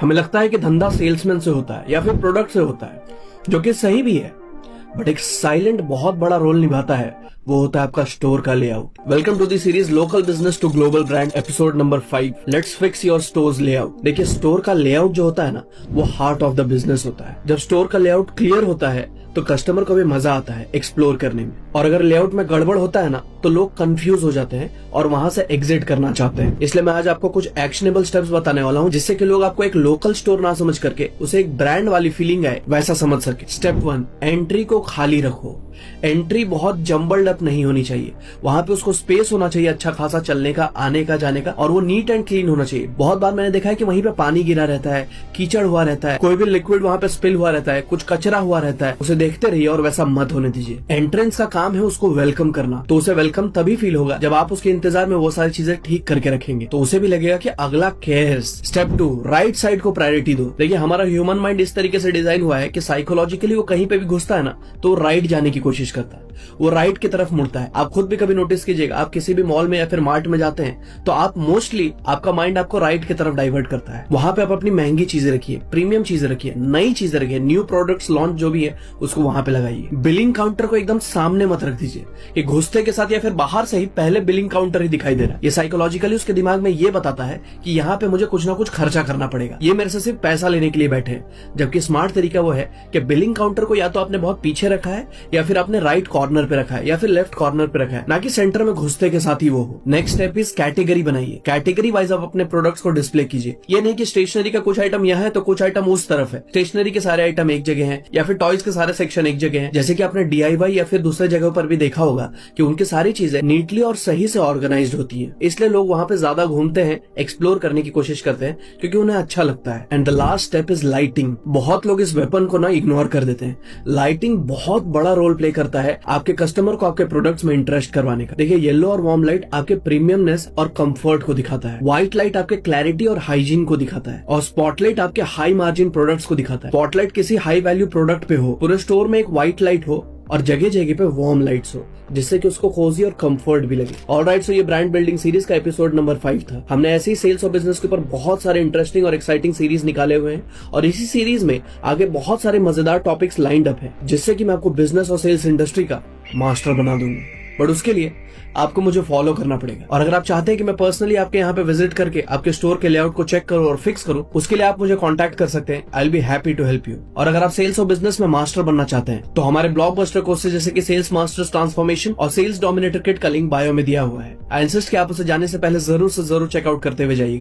हमें लगता है कि धंधा सेल्समैन से होता है या फिर प्रोडक्ट से होता है, जो कि सही भी है, बट एक साइलेंट बहुत बड़ा रोल निभाता है, वो होता है आपका स्टोर का layout. Welcome to the series local business to global brand episode number 5, let's fix your stores layout. देखिए, स्टोर का लेआउट जो होता है ना, वो हार्ट ऑफ द बिजनेस होता है। जब स्टोर का लेआउट क्लियर होता है तो कस्टमर को भी मजा आता है एक्सप्लोर करने में, और अगर लेआउट में गड़बड़ होता है ना तो लोग कंफ्यूज हो जाते हैं और वहां से एग्जिट करना चाहते हैं। इसलिए मैं आज आपको कुछ एक्शनेबल स्टेप्स बताने वाला हूं, जिससे कि लोग आपको एक लोकल स्टोर ना समझ करके उसे एक ब्रांड वाली फीलिंग आए वैसा समझ सके। स्टेप 1, एंट्री को खाली रखो। एंट्री बहुत जम्बल्ड अप नहीं होनी चाहिए, वहां पे उसको स्पेस होना चाहिए अच्छा खासा चलने का, आने का, जाने का, और वो नीट एंड क्लीन होना चाहिए। बहुत बार मैंने देखा है कि वहीं पे पानी गिरा रहता है, कीचड़ हुआ रहता है, कोई भी लिक्विड वहां पे स्पिल हुआ रहता है, कुछ कचरा हुआ रहता है, उसे देखते रहिए और वैसा मत होने दीजिए। एंट्रेंस का काम है उसको वेलकम करना, तो उसे वेलकम तभी फील होगा जब आप उसके इंतजार में वो सारी चीजें ठीक करके रखेंगे, तो उसे भी लगेगा कि अगला केयर्स। स्टेप 2, राइट साइड को प्रायोरिटी दो। देखिए, हमारा ह्यूमन माइंड इस तरीके से डिजाइन हुआ है कि साइकोलॉजिकली वो कहीं पे भी घुसता है ना तो राइट जाने की कोशिश करता है, वो राइट की तरफ मुड़ता है। आप खुद भी कभी नोटिस कीजिएगा, आप किसी भी मॉल में या फिर मार्ट में जाते हैं तो आप मोस्टली आपका माइंड आपको राइट की तरफ डाइवर्ट करता है। वहां पे आप अपनी महंगी चीजें रखिए, प्रीमियम चीजें रखिए, नई चीजें रखिए, न्यू प्रोडक्ट्स लॉन्च जो भी है उसको वहां पे लगाइए। बिलिंग काउंटर को एकदम सामने मत रख दीजिए कि घुसते के साथ या फिर बाहर से ही पहले बिलिंग काउंटर ही दिखाई दे रहा है। ये साइकोलॉजिकली उसके दिमाग में ये बताता है कि यहाँ पे मुझे कुछ ना कुछ खर्चा करना पड़ेगा, ये मेरे से सिर्फ पैसा लेने के लिए बैठे हैं। जबकि स्मार्ट तरीका वो है कि बिलिंग काउंटर को या तो आपने बहुत पीछे रखा है या फिर आपने राइट कॉर्नर पे रखा है या फिर लेफ्ट कॉर्नर पे रखा है, ना कि सेंटर में घुसते के साथ ही वो हो। नेक्स्ट स्टेप इज कैटेगरी बनाइए। कैटेगरी वाइज आप अपने प्रोडक्ट्स को डिस्प्ले कीजिए। ये नहीं कि स्टेशनरी का कुछ आइटम यहाँ है तो कुछ आइटम उस तरफ है। स्टेशनरी के सारे आइटम एक जगह हैं या फिर टॉयज के सारे सेक्शन एक जगह हैं। जैसे कि आपने DIY या फिर दूसरे जगहों पर भी देखा होगा कि उनकी सारी चीजें नीटली और सही से ऑर्गेनाइज्ड होती है, इसलिए लोग वहां पे ज्यादा घूमते हैं, एक्सप्लोर करने की कोशिश करते हैं क्योंकि उन्हें अच्छा लगता है। And the last step is lighting. बहुत लोग इस वेपन को ना इग्नोर कर देते हैं। लाइटिंग बहुत बड़ा रोल प्ले करता है आपके कस्टमर को आपके प्रोडक्ट्स में इंटरेस्ट करवाने का। देखिए, येलो और वार्म लाइट आपके प्रीमियमनेस और कंफर्ट को दिखाता है, व्हाइट लाइट आपके क्लैरिटी और हाइजीन को दिखाता है, और स्पॉटलाइट आपके हाई मार्जिन प्रोडक्ट्स को दिखाता है। स्पॉटलाइट किसी हाई वैल्यू प्रोडक्ट पे हो, पूरे स्टोर में एक व्हाइट लाइट हो और जगह जगह पे वार्म लाइट्स हो, जिससे कि उसको कोजी और कंफर्ट भी लगे। ऑलराइट, सो ये ब्रांड बिल्डिंग सीरीज का एपिसोड नंबर 5 था। हमने ऐसे ही सेल्स और बिजनेस के ऊपर बहुत सारे इंटरेस्टिंग और एक्साइटिंग सीरीज निकाले हुए हैं, और इसी सीरीज में आगे बहुत सारे मजेदार टॉपिक्स लाइंड अप हैं, जिससे कि मैं आपको बिजनेस और सेल्स इंडस्ट्री का मास्टर बना दूंगा। बट उसके लिए आपको मुझे फॉलो करना पड़ेगा, और अगर आप चाहते हैं कि मैं पर्सनली आपके यहाँ पे विजिट करके आपके स्टोर के लेआउट को चेक करूं और फिक्स करूं, उसके लिए आप मुझे कांटेक्ट कर सकते हैं। I will be happy to help you. और अगर आप सेल्स और बिजनेस में मास्टर बनना चाहते हैं तो हमारे ब्लॉकबस्टर कोर्सेज जैसे कि सेल्स मास्टर्स ट्रांसफॉर्मेशन और सेल्स डोमिनेटर किट का लिंक बायो में दिया हुआ है। आई इंसिस्ट कि आप उसे जाने से पहले जरूर से जरूर चेकआउट करते हुए जाइए।